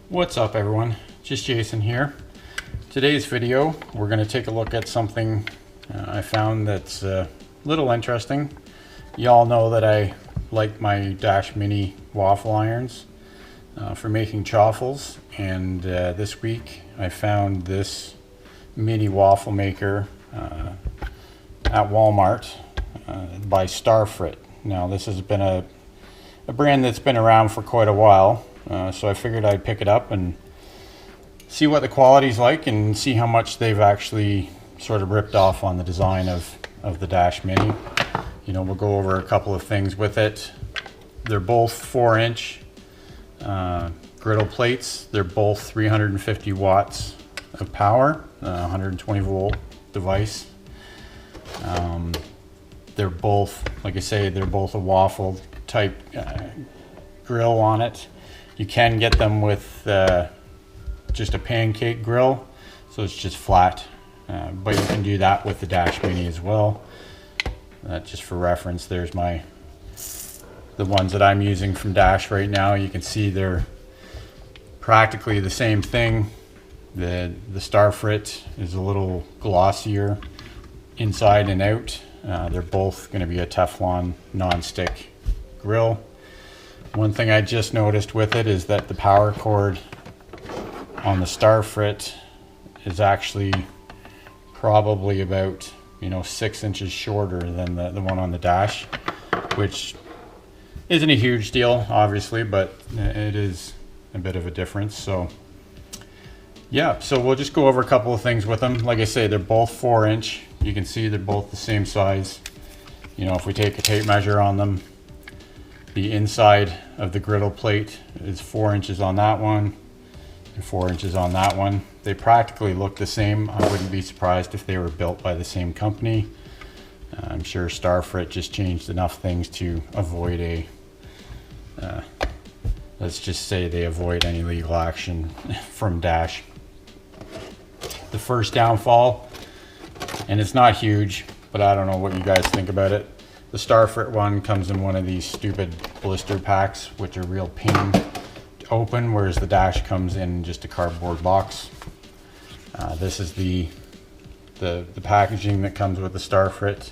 What's up everyone, just Jason here. Today's video we're going to take a look at something I found that's a little interesting. Y'all know that I like my Dash Mini Waffle Irons for making chaffles, and this week I found this mini waffle maker at Walmart by Starfrit. Now this has been a brand that's been around for quite a while. So I figured I'd pick it up and see what the quality's like and see how much they've actually sort of ripped off on the design of the Dash Mini. You know, we'll go over a couple of things with it. They're both 4-inch griddle plates. They're both 350 watts of power, 120 volt device. They're both, like I say, they're both a waffle type grill on it. You can get them with just a pancake grill, so it's just flat, but you can do that with the Dash Mini as well. Just for reference, there's the ones that I'm using from Dash right now. You can see they're practically the same thing. The Starfrit is a little glossier inside and out. They're both going to be a Teflon non-stick grill. One thing I just noticed with it is that the power cord on the Starfrit is actually probably about 6 inches shorter than the one on the Dash, which isn't a huge deal obviously, but it is a bit of a difference. So yeah, so we'll just go over a couple of things with them. Like I say, they're both 4-inch. You can see they're both the same size. If we take a tape measure on them, the inside of the griddle plate is 4 inches on that one and 4 inches on that one. They practically look the same. I wouldn't be surprised if they were built by the same company. I'm sure Starfrit just changed enough things to avoid let's just say they avoid any legal action from Dash. The first downfall, and it's not huge, but I don't know what you guys think about it. The Starfrit one comes in one of these stupid blister packs, which are real pain to open, whereas the Dash comes in just a cardboard box. This is the packaging that comes with the Starfrit.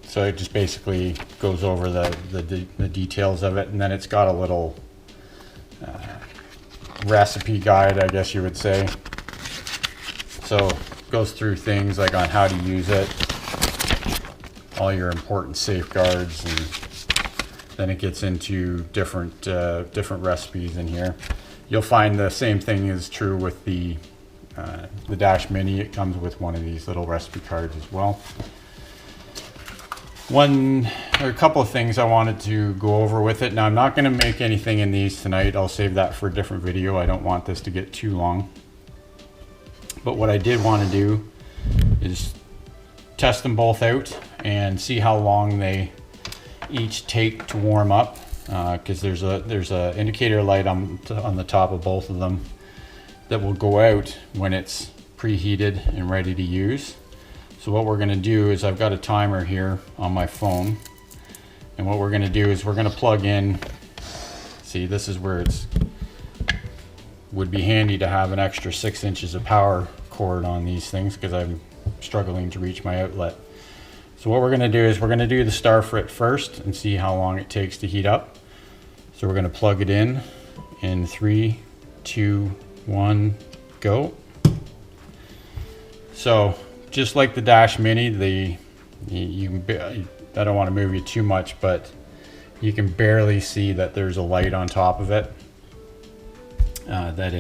So it just basically goes over the details of it, and then it's got a little recipe guide, I guess you would say. So it goes through things like on how to use it, all your important safeguards, and then it gets into different recipes in here. You'll find the same thing is true with the Dash Mini. It comes with one of these little recipe cards as well. A couple of things I wanted to go over with it. Now I'm not going to make anything in these tonight. I'll save that for a different video. I don't want this to get too long. But what I did want to do is test them both out and see how long they each take to warm up, because there's a indicator light on the top of both of them that will go out when it's preheated and ready to use. So what we're going to do is, I've got a timer here on my phone, and what we're going to do is we're going to plug in, see, this is where would be handy to have an extra 6 inches of power cord on these things, because I'm struggling to reach my outlet. So what we're going to do is we're going to do the Starfrit first and see how long it takes to heat up. So we're going to plug it in 3, 2, 1, go. So just like the Dash Mini, I don't want to move you too much, but you can barely see that there's a light on top of it that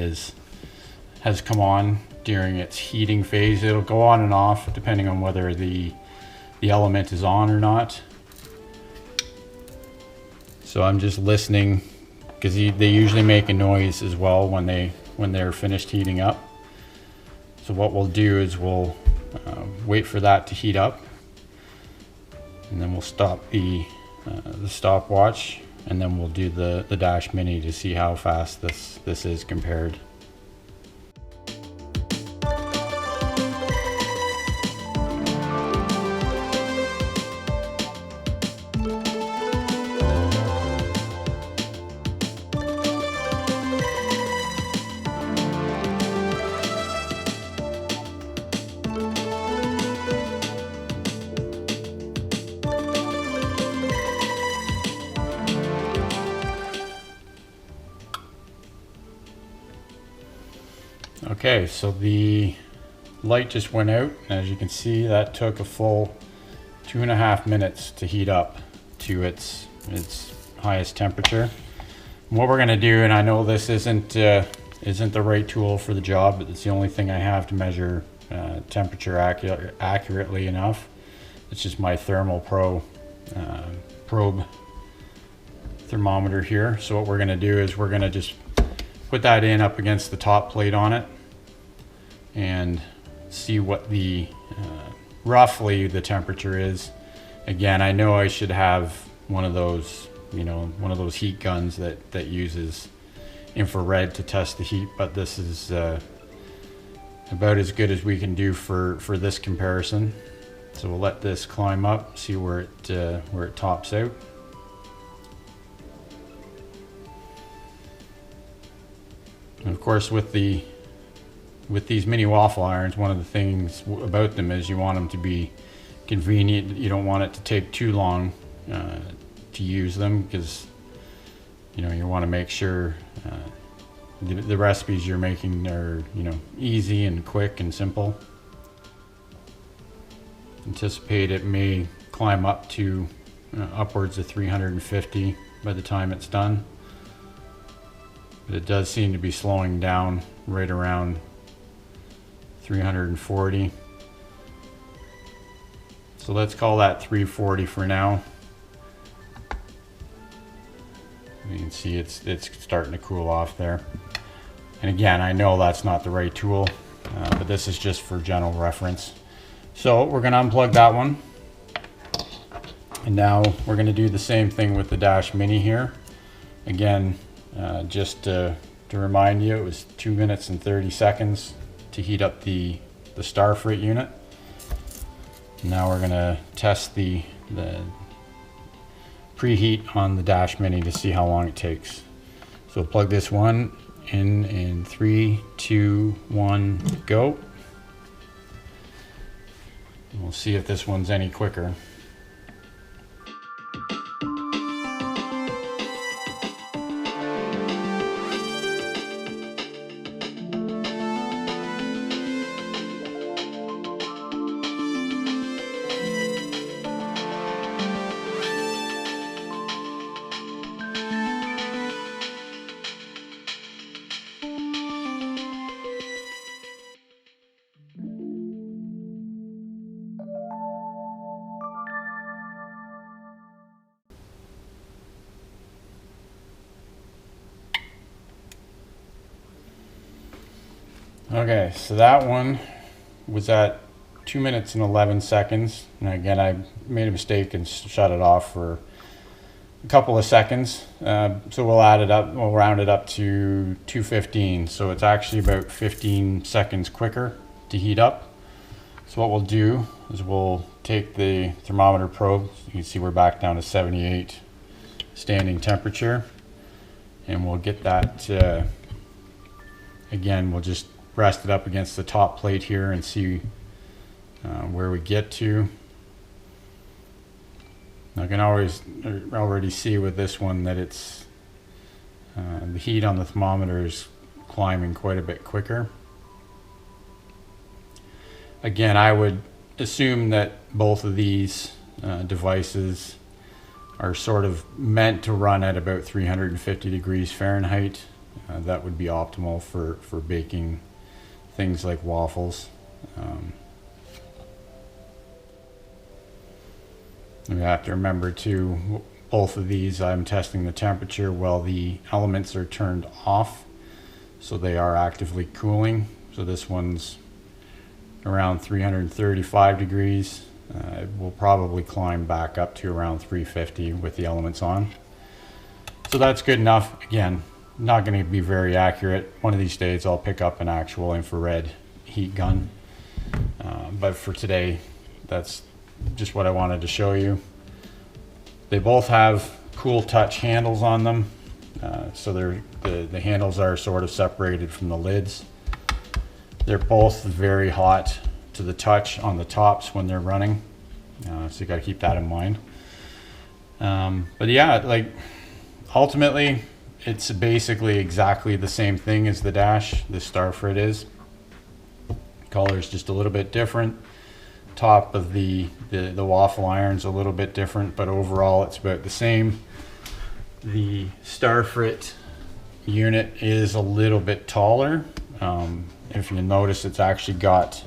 has come on during its heating phase. It'll go on and off depending on whether the LMNT is on or not. So I'm just listening, because they usually make a noise as well when they're finished heating up. So what we'll do is we'll wait for that to heat up, and then we'll stop the stopwatch, and then we'll do the Dash Mini to see how fast this is compared. Okay, so the light just went out. As you can see, that took a full 2.5 minutes to heat up to its highest temperature. And what we're going to do, and I know this isn't the right tool for the job, but it's the only thing I have to measure temperature accurately enough. It's just my thermal probe thermometer here. So what we're going to do is we're going to just put that in up against the top plate on it and see what the roughly the temperature is. Again, I know I should have one of those, one of those heat guns that uses infrared to test the heat, but this is about as good as we can do for this comparison. So we'll let this climb up, see where it tops out. And of course, with these mini waffle irons, one of the things about them is you want them to be convenient. You don't want it to take too long to use them, because you want to make sure the recipes you're making are easy and quick and simple. Anticipate it may climb up to upwards of 350 by the time it's done. But it does seem to be slowing down right around 340. So let's call that 340 for now. You can see it's starting to cool off there. And again, I know that's not the right tool, but this is just for general reference. So we're going to unplug that one. And now we're going to do the same thing with the Dash Mini here. Again, just to remind you, it was 2 minutes and 30 seconds to heat up the Starfrit unit. Now we're going to test the preheat on the Dash Mini to see how long it takes. So plug this one in 3, 2, 1, go. And we'll see if this one's any quicker. Okay, so that one was at 2 minutes and 11 seconds. And again, I made a mistake and shut it off for a couple of seconds. So we'll add it up, we'll round it up to 215. So it's actually about 15 seconds quicker to heat up. So what we'll do is we'll take the thermometer probe. You can see we're back down to 78 standing temperature. And we'll get that, again, we'll just rest it up against the top plate here and see where we get to. I can already see with this one that it's the heat on the thermometer is climbing quite a bit quicker. Again, I would assume that both of these devices are sort of meant to run at about 350 degrees Fahrenheit. That would be optimal for baking things like waffles. We have to remember too, both of these I'm testing the temperature while the elements are turned off, so they are actively cooling. So this one's around 335 degrees. It will probably climb back up to around 350 with the elements on. So that's good enough. Again, not going to be very accurate. One of these days I'll pick up an actual infrared heat gun. But for today, that's just what I wanted to show you. They both have cool touch handles on them. So the handles are sort of separated from the lids. They're both very hot to the touch on the tops when they're running. So you got to keep that in mind. But yeah, like ultimately, it's basically exactly the same thing as the Dash, the Starfrit is. Color is just a little bit different. Top of the waffle iron's a little bit different, but overall it's about the same. The Starfrit unit is a little bit taller. If you notice, it's actually got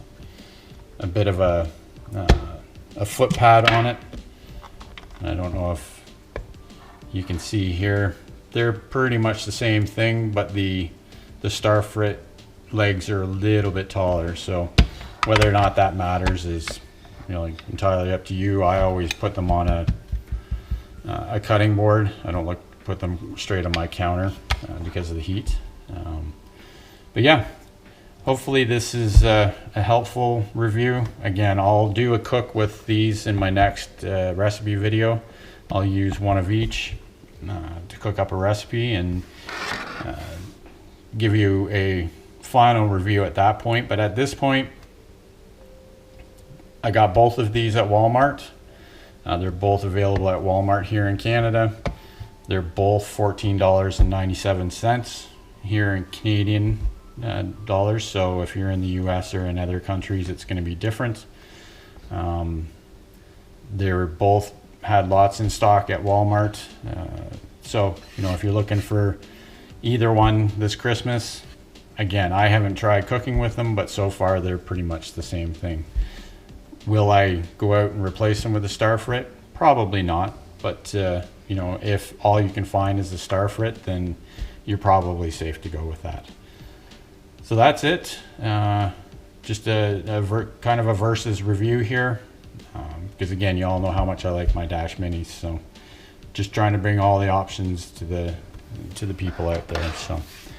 a bit of a foot pad on it. I don't know if you can see here. They're pretty much the same thing, but the Starfrit legs are a little bit taller. So whether or not that matters is, you know, entirely up to you. I always put them on a cutting board. I don't put them straight on my counter because of the heat. But yeah, hopefully this is a helpful review. Again, I'll do a cook with these in my next recipe video. I'll use one of each to cook up a recipe and give you a final review at that point. But at this point, I got both of these at Walmart. They're both available at Walmart here in Canada. They're both $14.97 here in Canadian dollars. So if you're in the US or in other countries, it's going to be different. They were both had lots in stock at Walmart. So, you know, if you're looking for either one this Christmas, again, I haven't tried cooking with them, but so far they're pretty much the same thing. Will I go out and replace them with a Starfrit? Probably not. But, you know, if all you can find is the Starfrit, then you're probably safe to go with that. So that's it. Just kind of a versus review here. Because again, you all know how much I like my Dash Minis. So just trying to bring all the options to the people out there. So if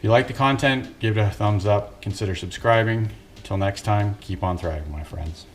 you like the content, give it a thumbs up. Consider subscribing. Until next time, keep on thriving, my friends.